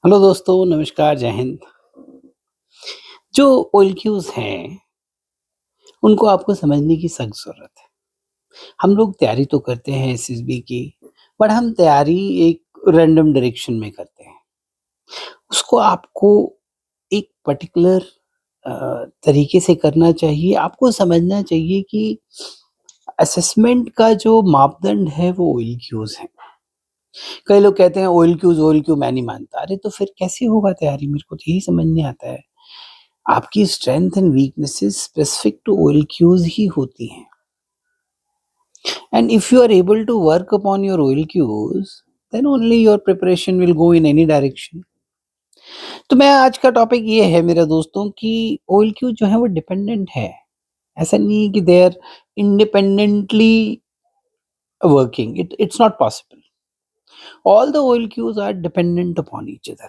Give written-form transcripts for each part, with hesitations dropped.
Hello दोस्तों, नमस्कार, जय हिंद। जो ओएल क्यूज़ हैं, उनको आपको समझने की सख्त ज़रूरत है। हम लोग तैयारी तो करते हैं एसएसबी की, बट हम तैयारी एक रैंडम डायरेक्शन में करते हैं। उसको आपको एक पर्टिकुलर तरीके से करना चाहिए। आपको समझना चाहिए कि असेसमेंट का जो मापदंड है, वो ओएल क्यूज़ हैं। कई लोग कहते हैं ओएल क्यू मैं नहीं मानता। अरे! तो फिर कैसे होगा तैयारी? मेरे को तो यही समझ नहीं आता है। आपकी strength and weaknesses specific to OLQs ही होती हैं। And if you are able to work upon your OLQs, then only your preparation will go in any direction. तो मैं आज का टॉपिक ये है मेरे दोस्तों कि OLQ जो है वो डिपेंडेंट है। ऐसा नहीं है कि they are independently working. It's not possible. All the OLQs are dependent upon each other.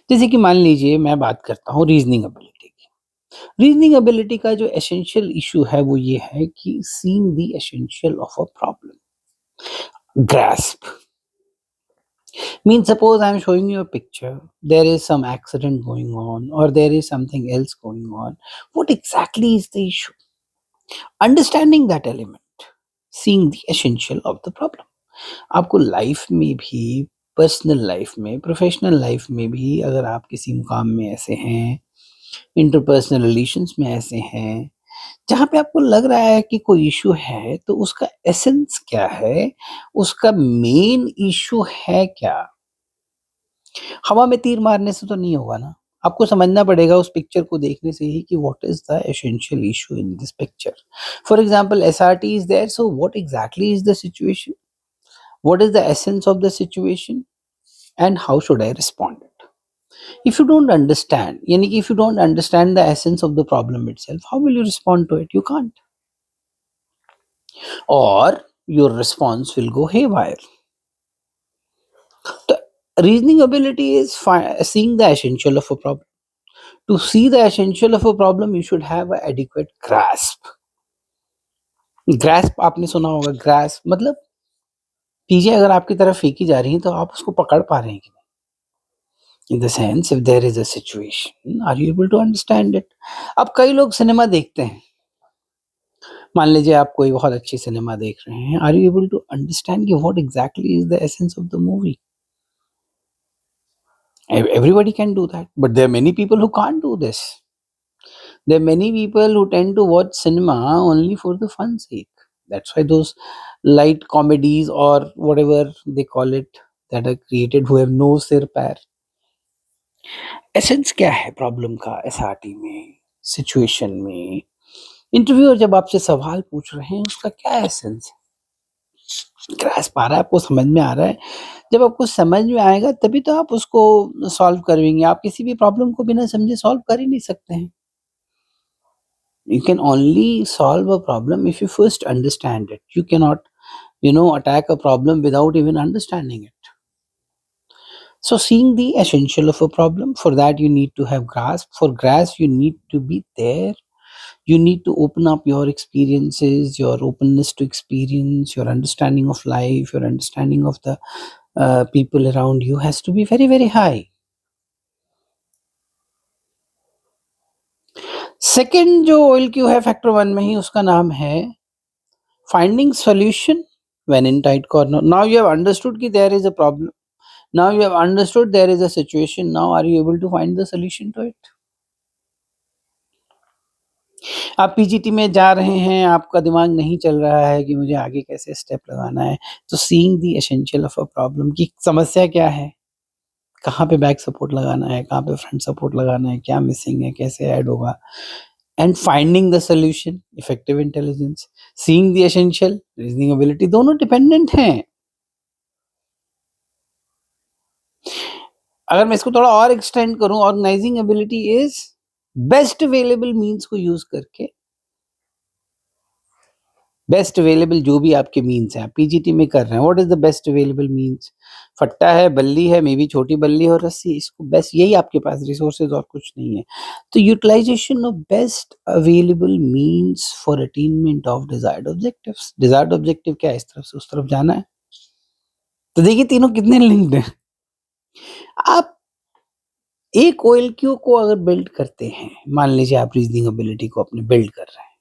जैसे कि मान लीजिए मैं बात करता हूँ रीजनिंग एबिलिटी की। रीजनिंग एबिलिटी का जो एसेंशियल इशू है वो ये है कि seeing the essential of a problem, grasp. Mean suppose I am showing you a picture, there is some accident going on और there is something else going on, what exactly is the issue, understanding that element, seeing the essential of the problem. आपको life में भी, personal life में, professional life में भी, अगर आप किसी मुकाम में ऐसे हैं, इंटरपर्सनल रिलेशंस में ऐसे हैं, जहाँ पे आपको लग रहा है कि कोई इश्यू है, तो उसका एसेंस क्या है? उसका मेन इश्यू है क्या? हवा में तीर मारने से तो नहीं होगा ना। आपको समझना पड़ेगा उस पिक्चर को देखने से ही कि what is the essential issue in this picture. For example SRT is there, so what exactly is the situation? What is the essence of the situation and how should I respond it? If you don't understand, यानी कि if you don't understand the essence of the problem itself, how will you respond to it? You can't. Or your response will go haywire. The reasoning ability is seeing the essential of a problem. To see the essential of a problem, you should have an adequate grasp. Grasp आपने सुना होगा। Grasp मतलब चीजें अगर आपकी तरफ फेंकी जा रही हैं तो आप उसको पकड़ पा रहे हैं कि नहीं। In the sense if there is a situation, are you able to understand it? अब कई लोग सिनेमा देखते हैं। मान लीजिए आप कोई बहुत अच्छी सिनेमा देख रहे हैं, are you able to understand कि what exactly is the essence of the movie? Everybody can do that, but there are many people who can't do this. There are many people who tend to watch cinema only for the fun sake. That's why those light comedies or whatever they call it that are created who have no sir pair. Essence क्या है problem का SRT में, situation में? Interviewer जब आपसे सवाल पूछ रहे हैं उसका क्या एसेंस है? ग्रास्प आ रहा है, आपको समझ में आ रहा है? जब आपको समझ में आएगा तभी तो आप उसको सॉल्व करेंगे। आप किसी भी प्रॉब्लम को बिना समझे सॉल्व कर ही नहीं सकते हैं। You can only solve a problem if you first understand it. You cannot, attack a problem without even understanding it. So, seeing the essential of a problem, for that you need to have grasp. For grasp, you need to be there. You need to open up your experiences, your openness to experience, your understanding of life, your understanding of the people around you has to be very, very high. Second जो OL Q है factor one में ही, उसका नाम है finding solution when in tight corner. Now you have understood कि there is a problem. Now you have understood there is a situation. Now are you able to find the solution to it? आप PGT में जा रहे हैं, आपका दिमाग नहीं चल रहा है कि मुझे आगे कैसे स्टेप लगाना है। तो seeing the essential of a problem की समस्या क्या है? कहाँ पे बैक सपोर्ट लगाना है, कहाँ पे फ्रंट सपोर्ट लगाना है, क्या मिसिंग है, कैसे ऐड होगा? And finding the solution, effective intelligence, seeing the essential, reasoning ability, दोनों डिपेंडेंट हैं। अगर मैं इसको थोड़ा और एक्सटेंड करूं, organising ability is best available means को यूज करके, बेस्ट अवेलेबल जो भी आपके मीन्स हैं, आप पीजीटी में कर रहे हैं, what is the best available means? फट्टा है, बल्ली है, मे बी छोटी बल्ली और रस्सी, इसको बेस्ट, यही आपके पास रिसोर्सेज और कुछ नहीं है। तो utilisation of best available means for attainment of desired objectives. Desired objective क्या है? इस तरफ से उस तरफ जाना है। तो देखिए तीनों कितने लिंक्ड हैं। आप एक ओएलक्यू को अगर बिल्ड करते हैं, मान लीजिए आप रीज़निंग एबिलिटी को अपने बिल्ड कर रहे हैं,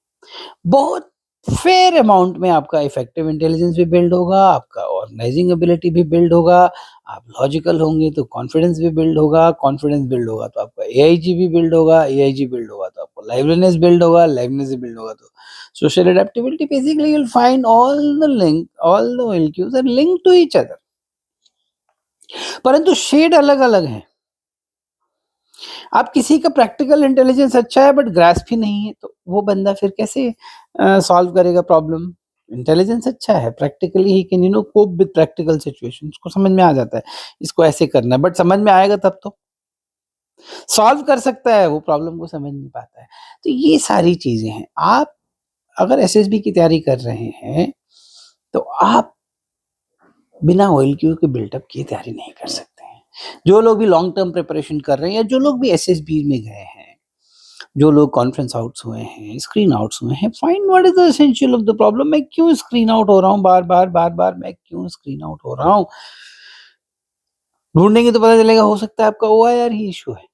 बहुत फेयर अमाउंट में आपका इफेक्टिव इंटेलिजेंस भी बिल्ड होगा, आपका ऑर्गेनाइजिंग एबिलिटी भी बिल्ड होगा, आप लॉजिकल होंगे तो कॉन्फिडेंस भी बिल्ड होगा, कॉन्फिडेंस बिल्ड होगा तो आपका एआईजी भी बिल्ड होगा, एआईजी बिल्ड होगा तो आपको लाइवलीनेस बिल्ड होगा, लाइवलीनेस बिल्ड होगा तो social adaptability. Basically you will find all the OLQs are linked to each other, परंतु शेड अलग-अलग हैं। आप किसी का प्रैक्टिकल इंटेलिजेंस अच्छा है बट ग्रास्प ही नहीं है, तो वो बंदा फिर कैसे सॉल्व करेगा प्रॉब्लम? इंटेलिजेंस अच्छा है, practically he can cope with practical situation, उसको समझ में आ जाता है, इसको ऐसे करना है, बट समझ में आएगा तब तो। सॉल्व कर सकता है, वो प्रॉब्लम को समझ नहीं पाता है। तो ये सारी चीज़ें हैं। आप अगर एसएसबी की तैयारी कर रहे हैं, तो आप बिना ओएलक्यू के बिल्डअप किए तैयारी नहीं कर सकते हैं। जो लोग भी लॉन्ग टर्म प्रिपरेशन कर रहे हैं या जो लोग भी एसएसबी में गए हैं, जो लोग कॉन्फ्रेंस आउट्स हुए हैं, स्क्रीन आउट्स हुए हैं, find what is the essential of the problem. मैं क्यों स्क्रीन आउट हो रहा हूँ बार-बार, बार-बार मैं क्यों स्क्रीन आउट हो रहा हूँ? ढूँढेंगे तो पता चलेगा, हो सकता है आपका ओआईआर ही इश्यू है,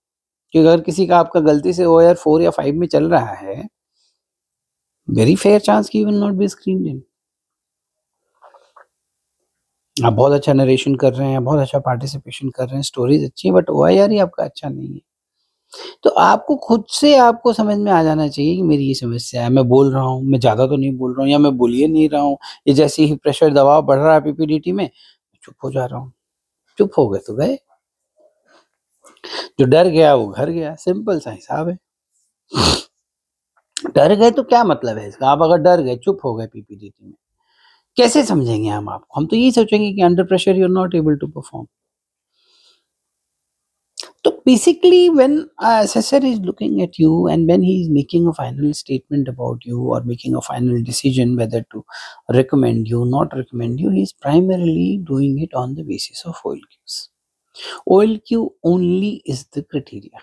कि अगर किसी का आपका गलती से ओआईआर 4 या 5 में चल रहा है, वेरी फेयर चांस कि you will not be screened in. आप बहुत अच्छा नरेशन कर रहे हैं, बहुत अच्छा पार्टिसिपेशन कर रहे हैं, स्टोरीज़ अच्छी हैं, बट ओआईआर ही आपका अच्छा नहीं है। तो आपको खुद से आपको समझ में आ जाना चाहिए कि मेरी ये समस्या है, मैं बोल रहा हूँ, मैं ज़्यादा तो नहीं बोल रहा हूँ या मैं बोल ही नहीं रहा हूँ। ये जैसे ही प्रेशर दबाव बढ़ रहा है पीपीडीटी में, चुप हो जा रहा हूँ। चुप हो गए तो गए, जो डर गया वो घर गया, सिंपल सा हिसाब है। डर गए तो क्या मतलब है इसका? आप अगर डर गए, चुप हो गए पीपीडीटी में, कैसे समझेंगे हम आपको? हम तो यही सोचेंगे कि under pressure you are not able to perform. So basically, when a assessor is looking at you and when he is making a final statement about you or making a final decision whether to recommend you, not recommend you, he is primarily doing it on the basis of OLQs. OLQ only is the criteria.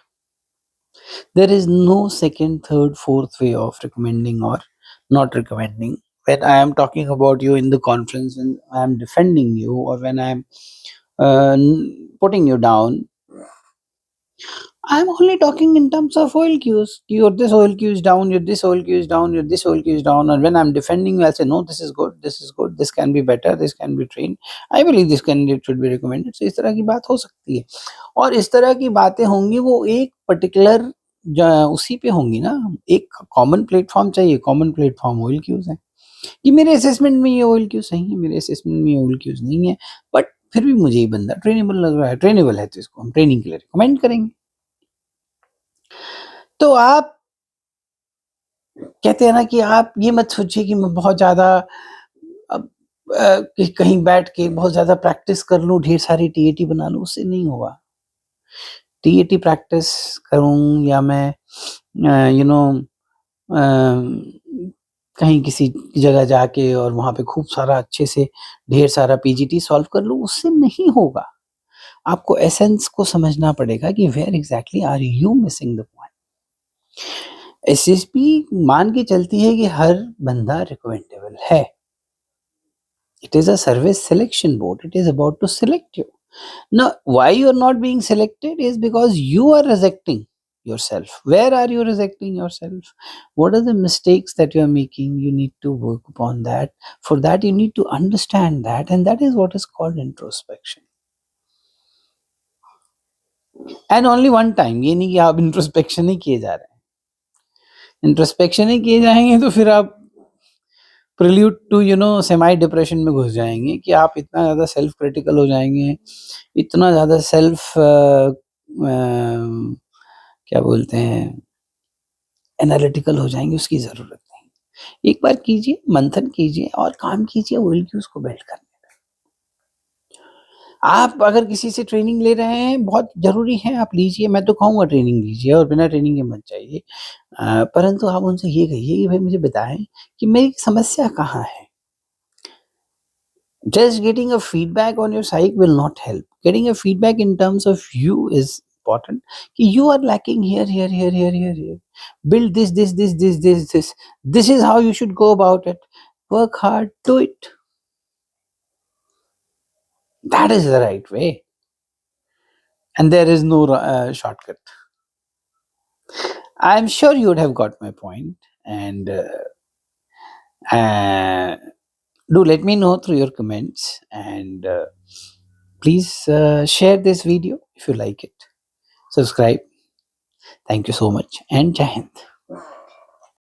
There is no second, third, fourth way of recommending or not recommending. When I am talking about you in the conference, when I am defending you, or when I am putting you down, I'm only talking in terms of oil cues. Your this oil cue is down, your this oil cue is down, your this oil cue is down. And when I'm defending you, I'll say, no, this is good, this is good, this can be better, this can be trained. I believe this candidate should be recommended. So इस तरह की बात हो सकती है और इस तरह की बातें होंगी वो एक पर्टिकुलर उसी पे होंगी ना। एक कॉमन प्लेटफॉर्म चाहिए, कॉमन प्लेटफॉर्म ओइल क्यूज है कि मेरे असेसमेंट में ये ओइल क्यूज सही है, मेरे असेसमेंट में ये ओइल क्यूज नहीं है, बट फिर भी मुझे ये बंदा ट्रेनेबल लग रहा है। ट्रेनेबल है तो इसको हम ट्रेनिंग के लिए रिकमेंड करेंगे। तो आप कहते हैं ना कि आप ये मत सोचिए कि मैं बहुत ज़्यादा अब कि कहीं बैठ के बहुत ज़्यादा प्रैक्टिस कर लूँ, ढेर सारी टीएटी बना लूँ, उससे नहीं होगा। टीएटी प्रैक्टिस करूँ या मैं यू नो कहीं किसी जगह जाके और वहाँ पे खूब सारा अच्छे से ढेर सारा पीजीटी सॉल्व कर लूँ, उससे नहीं होगा। आपको एसेंस को समझना पड़ेगा कि where exactly are you missing the point. SSB मान के चलती है कि हर बंदा रिकमेंडेबल है। It is a service selection board. It is about to select you. Now, why you are not being selected is because you are rejecting yourself. Where are you rejecting yourself? What are the mistakes that you are making? You need to work upon that. For that, you need to understand that, and that is what is called introspection. And only one time. ये नहीं कि आप introspection ही किए जा रहे हैं। Introspection ही किए जाएंगे तो फिर आप प्रिल्यूड टू सेमी डिप्रेशन में घुस जाएंगे कि आप इतना ज़्यादा सेल्फ क्रिटिकल हो जाएंगे, इतना ज़्यादा सेल्फ क्या बोलते हैं एनालिटिकल हो जाएंगे, उसकी ज़रूरत नहीं। एक बार कीजिए, मंथन कीजिए और काम कीजिए ओएल क्यूज को बिल्ड करने। आप अगर किसी से ट्रेनिंग ले रहे हैं, बहुत ज़रूरी है आप लीजिए, मैं तो कहूँगा ट्रेनिंग लीजिए और बिना ट्रेनिंग के मत जाइए। परंतु आप उनसे ये कहिए कि भाई मुझे बताएँ कि मेरी समस्या कहाँ है? Just getting a feedback on your psyche will not help. Getting a feedback in terms of you is important. कि you are lacking here, here, here, here, here, here. Build this, this, this, this, this, this. This is how you should go about it. Work hard, do it. That is the right way. and there is no shortcut. I'm sure you would have got my point, and do let me know through your comments, and please share this video if you like it. Subscribe. Thank you so much, and Jai Hind.